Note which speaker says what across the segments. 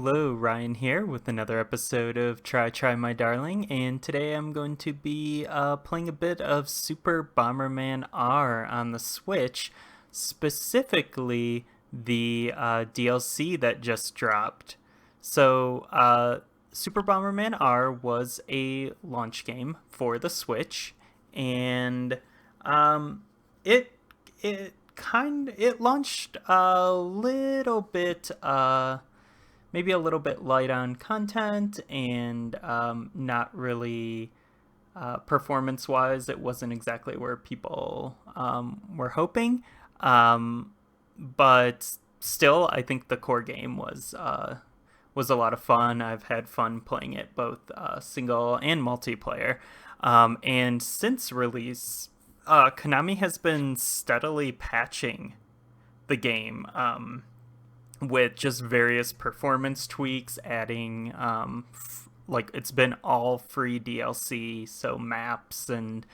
Speaker 1: Hello, Ryan here with another episode of Try My Darling, and today I'm going to be playing a bit of Super Bomberman R on the Switch, specifically the DLC that just dropped. So, Super Bomberman R was a launch game for the Switch, and it it launched a little bit maybe a little bit light on content and not really performance wise. It wasn't exactly where people were hoping, but still I think the core game was a lot of fun. I've had fun playing it both single and multiplayer, and since release Konami has been steadily patching the game with just various performance tweaks, adding like it's been all free DLC, so maps and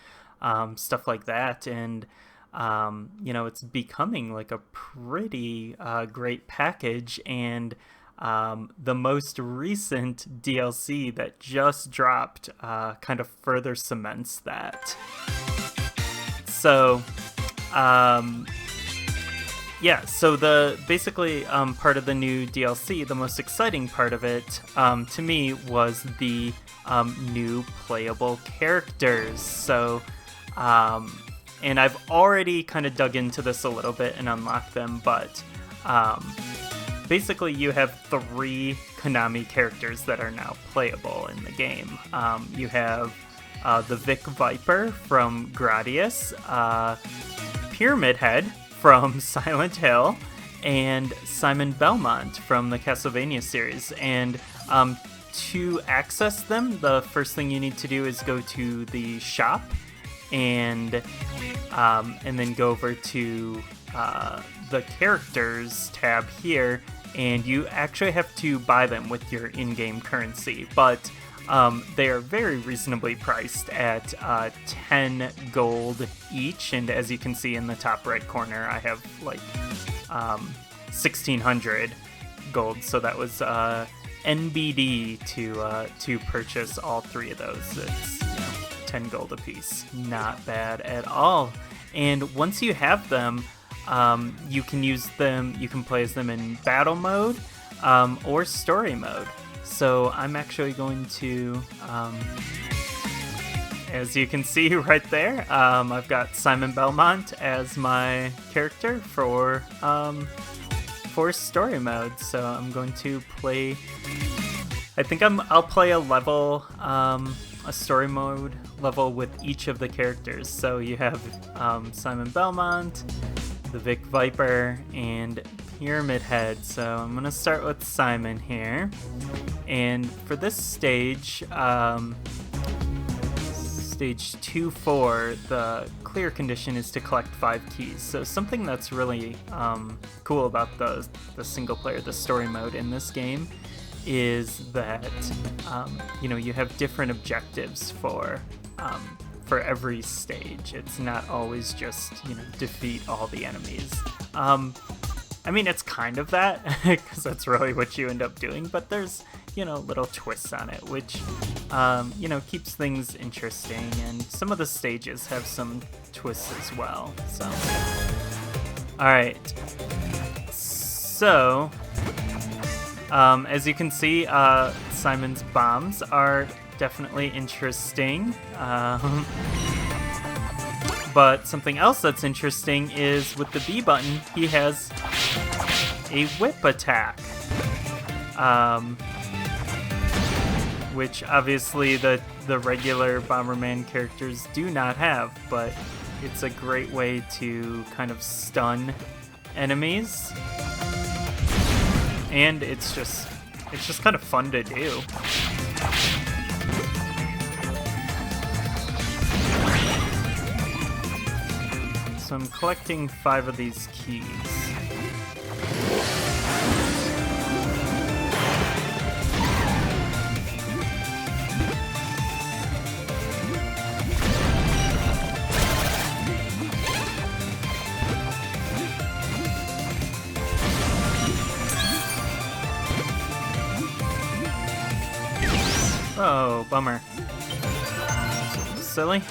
Speaker 1: stuff like that, and it's becoming like a pretty great package. And the most recent DLC that just dropped kind of further cements that. So, so the basically part of the new DLC, the most exciting part of it to me was the new playable characters. So, and I've already kind of dug into this a little bit and unlocked them, but basically you have 3 Konami characters that are now playable in the game. You have the Vic Viper from Gradius, Pyramid Head from Silent Hill, and Simon Belmont from the Castlevania series. And to access them, the first thing you need to do is go to the shop and then go over to the characters tab here, and you actually have to buy them with your in-game currency, but they are very reasonably priced at 10 gold each, and as you can see in the top right corner, I have like 1,600 gold, so that was NBD to purchase all 3 of those. It's 10 gold a piece, not bad at all. And once you have them, you can use them. You can play as them in battle mode or story mode. So I'm actually going to, as you can see right there, I've got Simon Belmont as my character for story mode. So I'm going to play. I think I'll play a level, a story mode level with each of the characters. So you have Simon Belmont, the Vic Viper, and Pyramid Head. So I'm gonna start with Simon here, and for this stage, stage 2-4, the clear condition is to collect 5 keys. So something that's really cool about the single player, the story mode in this game, is that you have different objectives for every stage. It's not always just defeat all the enemies. I mean, it's kind of that, because that's really what you end up doing, but there's, little twists on it, which, keeps things interesting, and some of the stages have some twists as well, so. Alright. So, as you can see, Simon's bombs are definitely interesting. But something else that's interesting is with the B button, he has a whip attack, which obviously the regular Bomberman characters do not have, but it's a great way to kind of stun enemies, and it's just kind of fun to do. So I'm collecting 5 of these keys. bummer. Silly.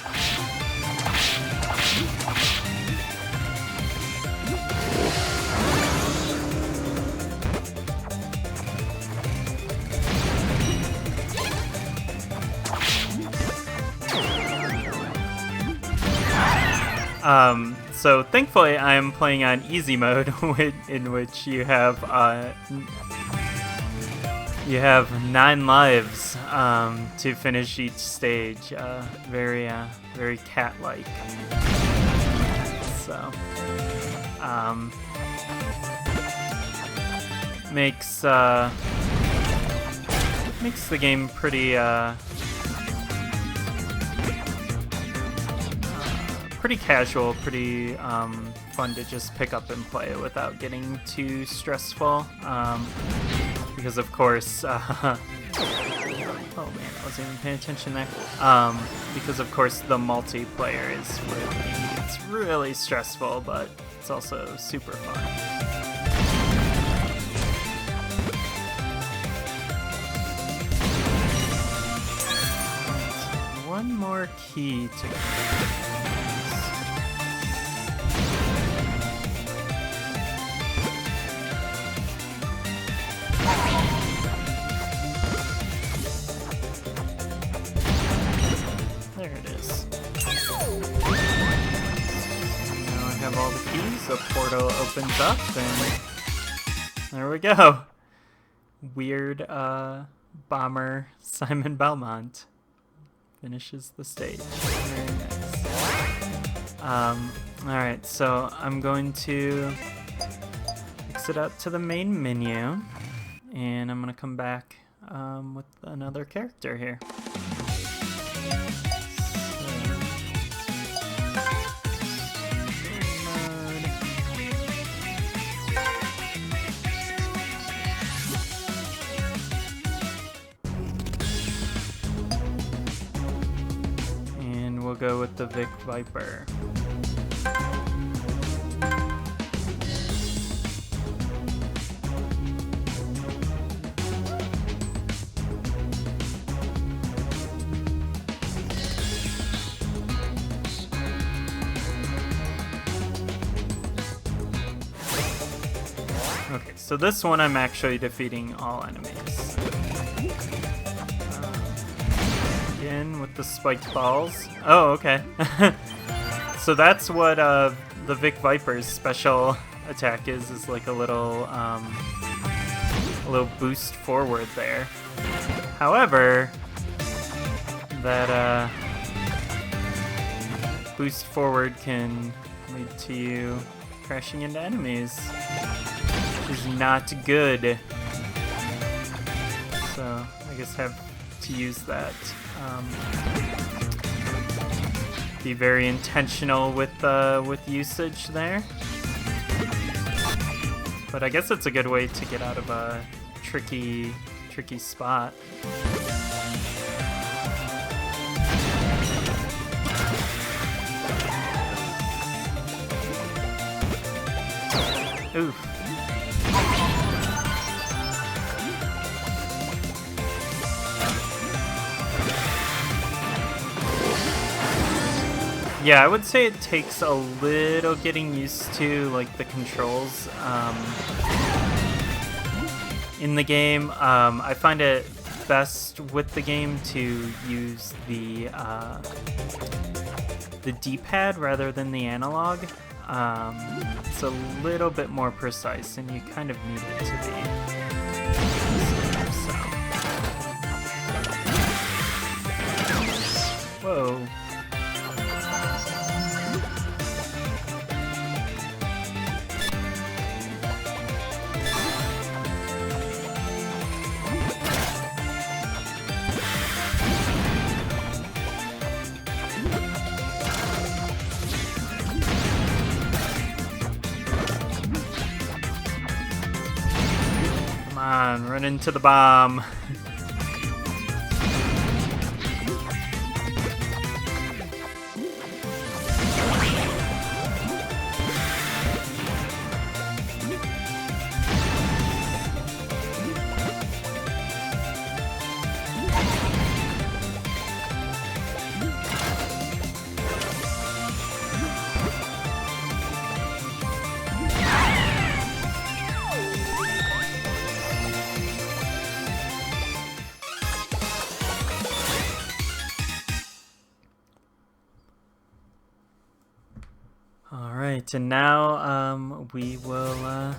Speaker 1: So thankfully I'm playing on easy mode, in which you have 9 lives to finish each stage. Very cat-like. So makes the game pretty casual, pretty fun to just pick up and play without getting too stressful. Because of course, oh man, I wasn't even paying attention there. Because of course the multiplayer it's really stressful, but it's also super fun. One more key to there it is. Now I have all the keys, the portal opens up, and there we go. Weird bomber Simon Belmont finishes the stage. Very nice. Alright, so I'm going to exit out to the main menu, and I'm going to come back with another character here. We'll go with the Vic Viper. Okay, so this one I'm actually defeating all enemies. Again with the spiked balls. Oh, okay. So that's what the Vic Viper's special attack is like a little boost forward there. However, that boost forward can lead to you crashing into enemies, which is not good. So I guess have to use that. Be very intentional with usage there. But I guess it's a good way to get out of a tricky spot. Oof. Yeah, I would say it takes a little getting used to, like, the controls in the game. I find it best with the game to use the D-pad rather than the analog. It's a little bit more precise, and you kind of need it to be. So. Whoa. Come on, run into the bomb. Alright, and now we will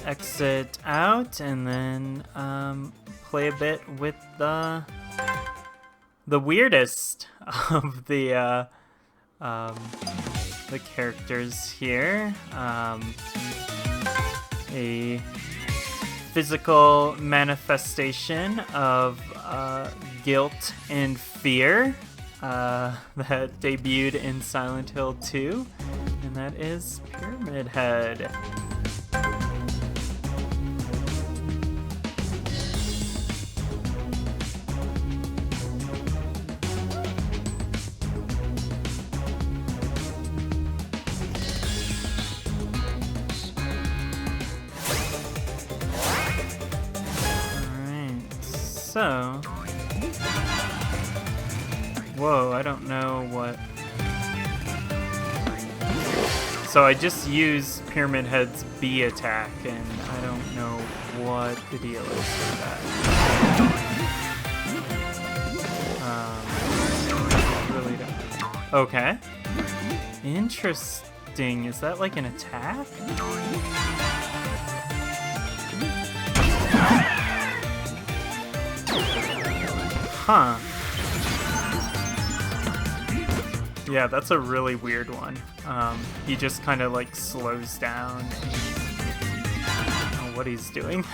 Speaker 1: exit out and then play a bit with the weirdest of the characters here. A physical manifestation of guilt and fear that debuted in Silent Hill 2, and that is Pyramid Head. So, whoa, I don't know what. So I just used Pyramid Head's B attack, and I don't know what the deal is with that. Really don't. Okay. Interesting. Is that like an attack? Huh. Yeah, that's a really weird one. He just kind of like slows down. I don't know what he's doing.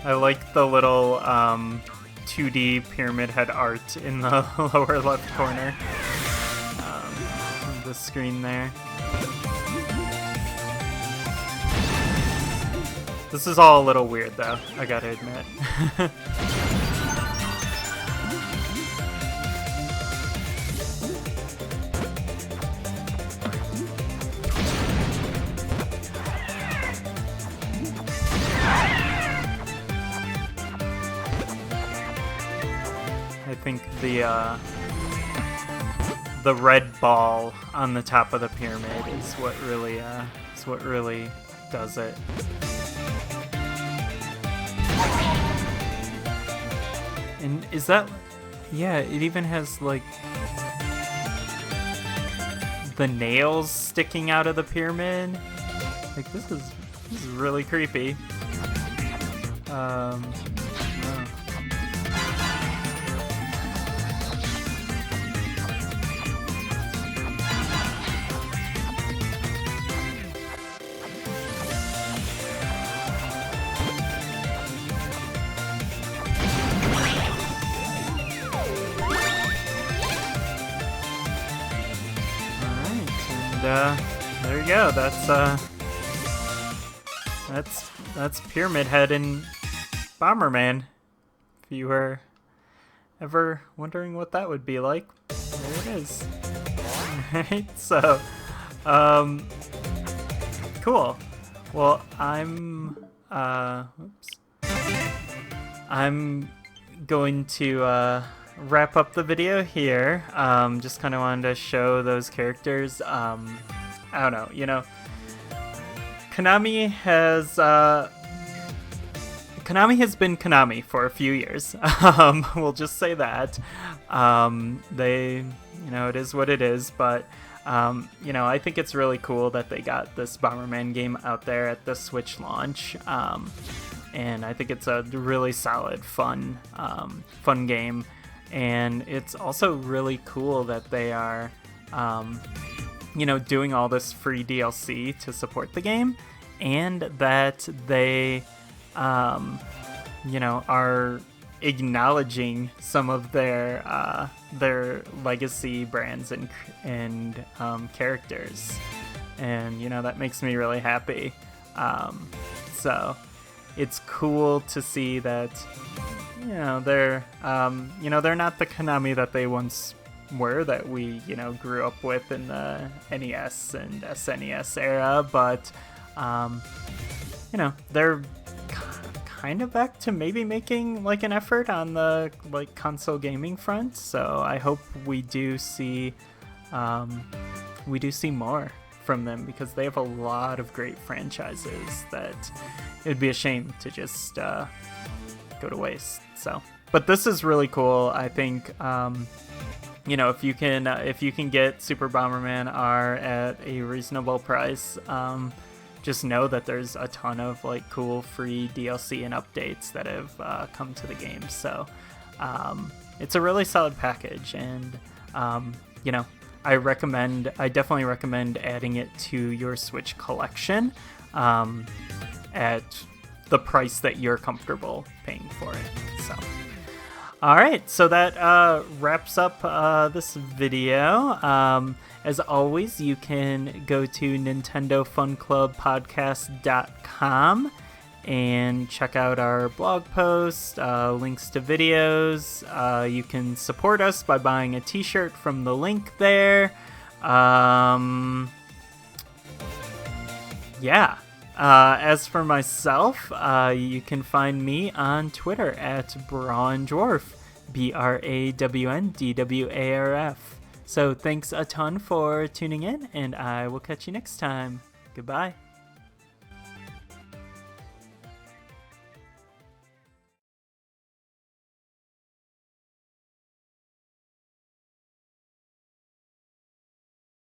Speaker 1: I like the little 2D Pyramid Head art in the lower left corner of the screen there. This is all a little weird though, I gotta admit. I think the red ball on the top of the pyramid is what really does it. And is that, yeah, it even has like the nails sticking out of the pyramid. Like this is really creepy. Oh. There you go. That's Pyramid Head in Bomberman. If you were ever wondering what that would be like, there it is. Alright, so cool. Well, I'm going to wrap up the video here. Just kind of wanted to show those characters. I don't know, you know, Konami has been Konami for a few years. We'll just say that. They, you know, it is what it is, but you know, I think it's really cool that they got this Bomberman game out there at the Switch launch. And I think it's a really solid, fun game. And it's also really cool that they are, you know, doing all this free DLC to support the game, and that they, you know, are acknowledging some of their legacy brands and characters, and you know, that makes me really happy. So it's cool to see that, you know, they're not the Konami that they once were, that we, you know, grew up with in the NES and SNES era, but you know, they're kind of back to maybe making like an effort on the like console gaming front. So I hope we do see more from them, because they have a lot of great franchises that it would be a shame to just go to waste. So, but this is really cool. I think if you can get Super Bomberman R at a reasonable price, just know that there's a ton of like cool free DLC and updates that have come to the game. So it's a really solid package, and I definitely recommend adding it to your Switch collection at the price that you're comfortable paying for it. So alright, so that wraps up this video. As always, you can go to NintendoFunClubPodcast.com and check out our blog post, links to videos. You can support us by buying a t-shirt from the link there. As for myself, you can find me on Twitter at BrawnDwarf, BrawnDwarf. So thanks a ton for tuning in, and I will catch you next time. Goodbye.